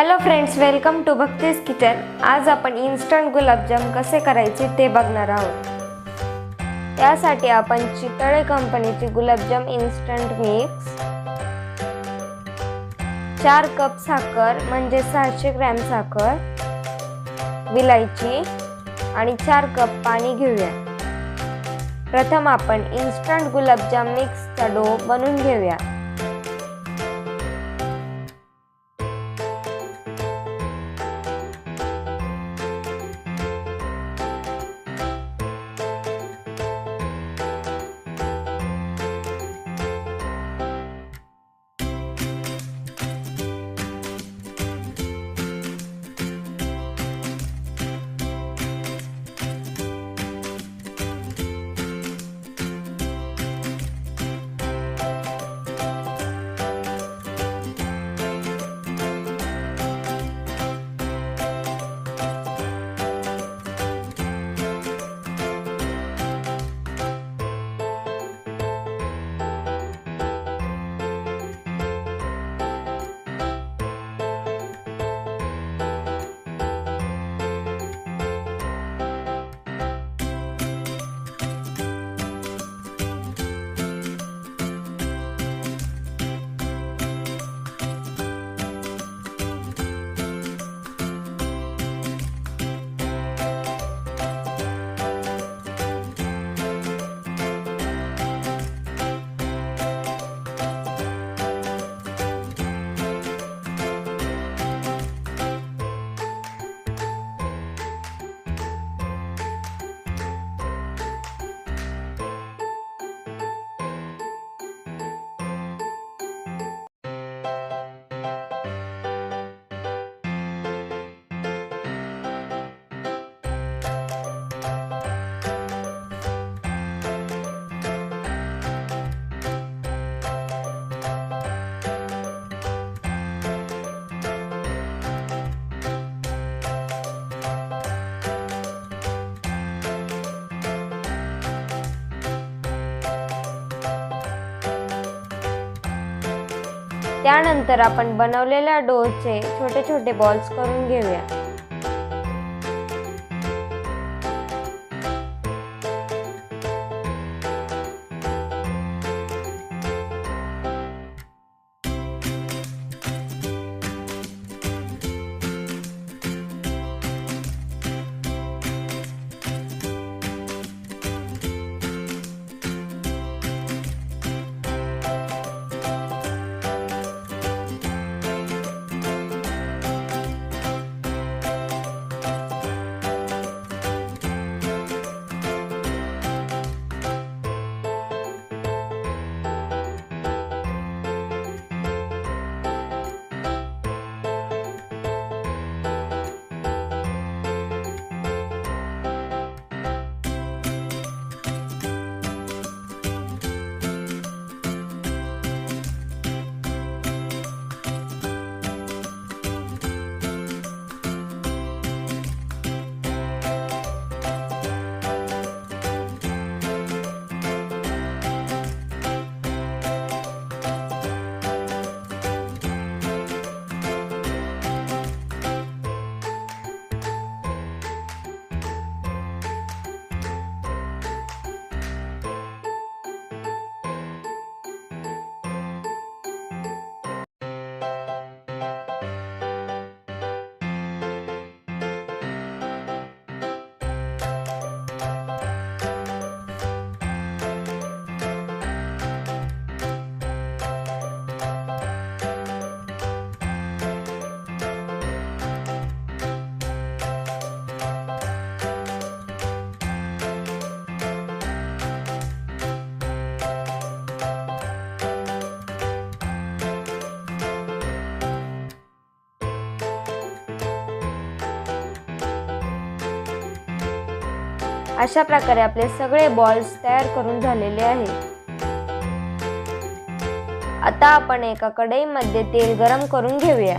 Hello friends, welcome to Bhakti's kitchen. आज आपण instant गुलाबजाम कसे करायचे ते बघणार आहोत। त्यासाठी आपण चितळे कंपनीचे गुलाबजाम इन्स्टंट मिक्स, 4 कप साखर म्हणजे 600 ग्रॅम साखर, विलायची आणि 4 कप पाणी घेऊया। प्रथम आपण इन्स्टंट गुलाबजाम मिक्सचा डो बनवून घेऊया। त्यानंतर आपण बनवलेल्या डोचे छोटे छोटे बॉल्स करून घेऊया। अशा प्रकारे आपले सगळे बॉल्स तयार करून झालेले आहेत। आता आपण एका कढईमध्ये तेल गरम करून घेऊया।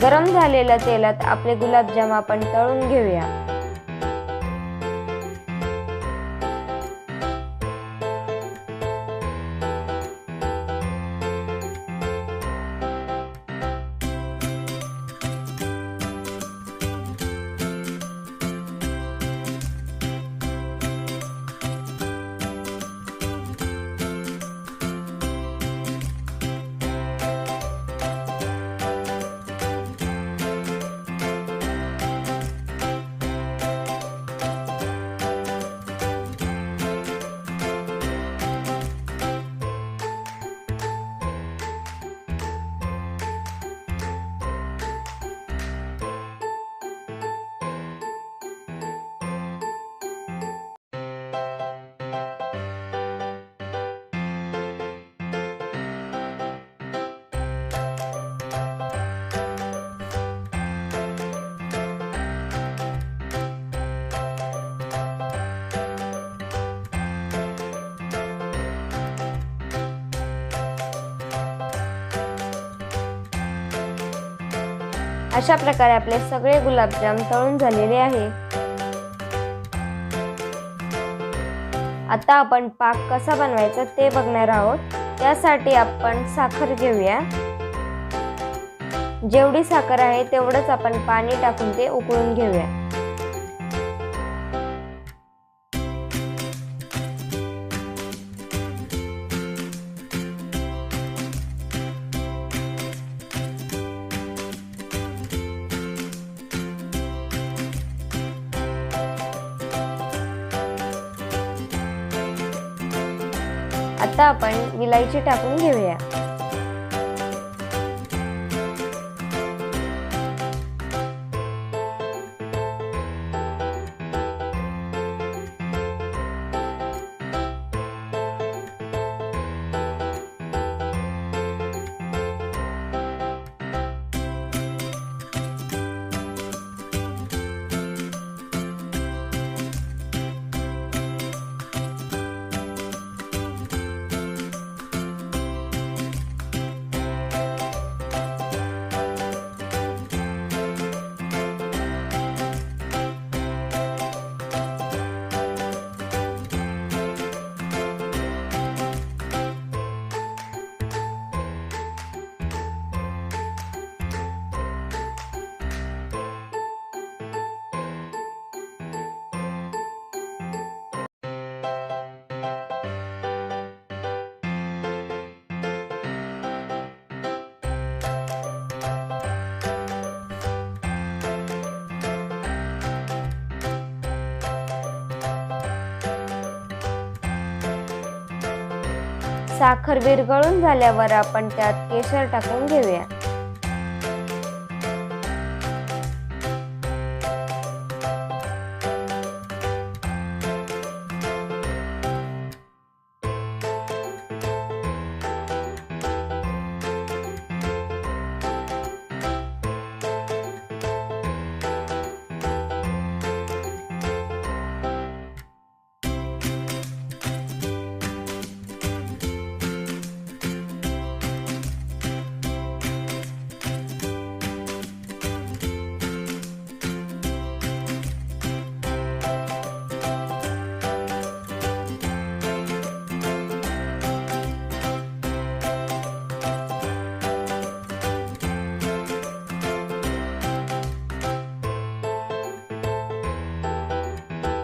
गरम झालेल्या तेलात आपले गुलाबजाम आपण तळून घेऊया। अशा प्रकारे आपले सगळे गुलाबजाम तळून झालेले आहे। आता आपण पाक कसा बनवायचा ते बघणार आहोत। त्यासाठी आपण साखर घेऊया। जेवढी साखर आहे तेवढंच आपण पाणी टाकून ते उकळून घेऊया। आता आपण विलायची टाकून घेऊया। साखर विरघळून झाल्यावर आपण त्यात केशर टाकून घेऊया।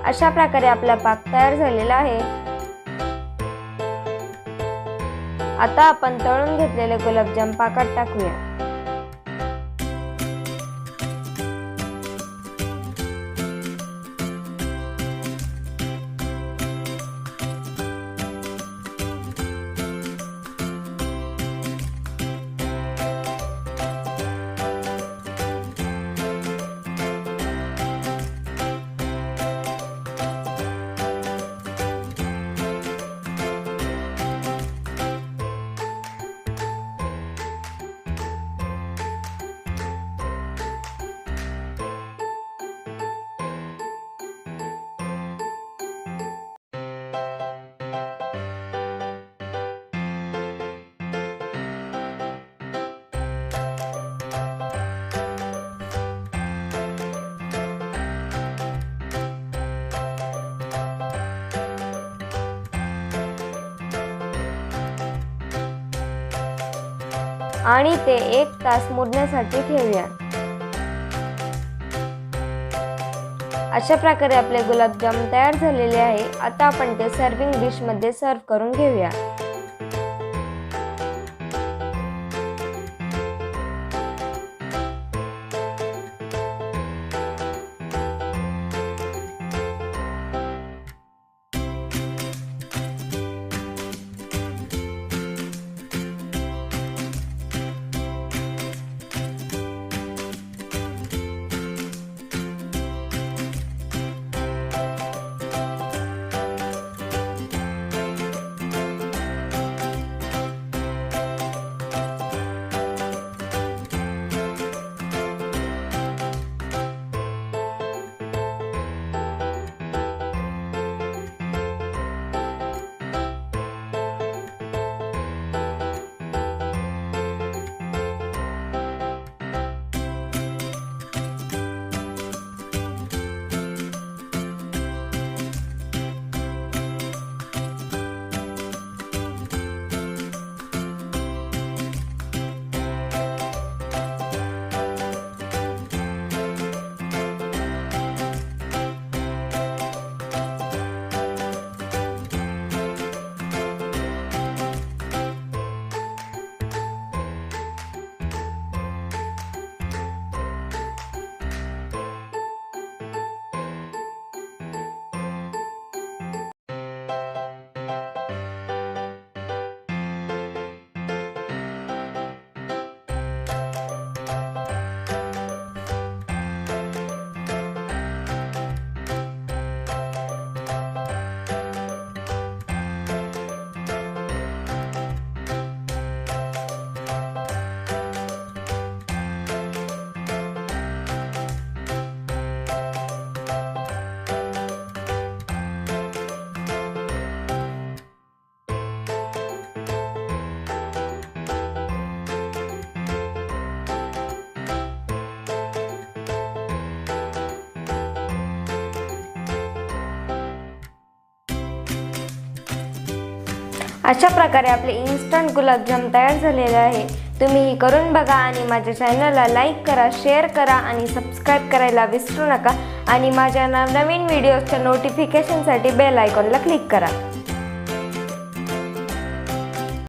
अशा प्रकारे आपला पाक तयार झालेला आहे। आता आपण तळून घेतलेले गुलाबजाम पाकात टाकूया। आणि ते 1 तास मुरण्यासाठी ठेवूया। अशा प्रकारे आपले गुलाबजाम तयार झालेले आहे। आता आपण ते सर्विंग डिश मध्ये सर्व करून घेऊया। अशा प्रकारे आपले इन्स्टंट गुलाबजाम तयार झालेले आहे। तुम्ही ही करून बघा आणि माझ्या चॅनलला लाईक करा, शेअर करा आणि सबस्क्राईब करायला विसरू नका आणि माझ्या नवीन व्हिडिओजच्या नोटिफिकेशनसाठी बेल आयकॉनला क्लिक करा।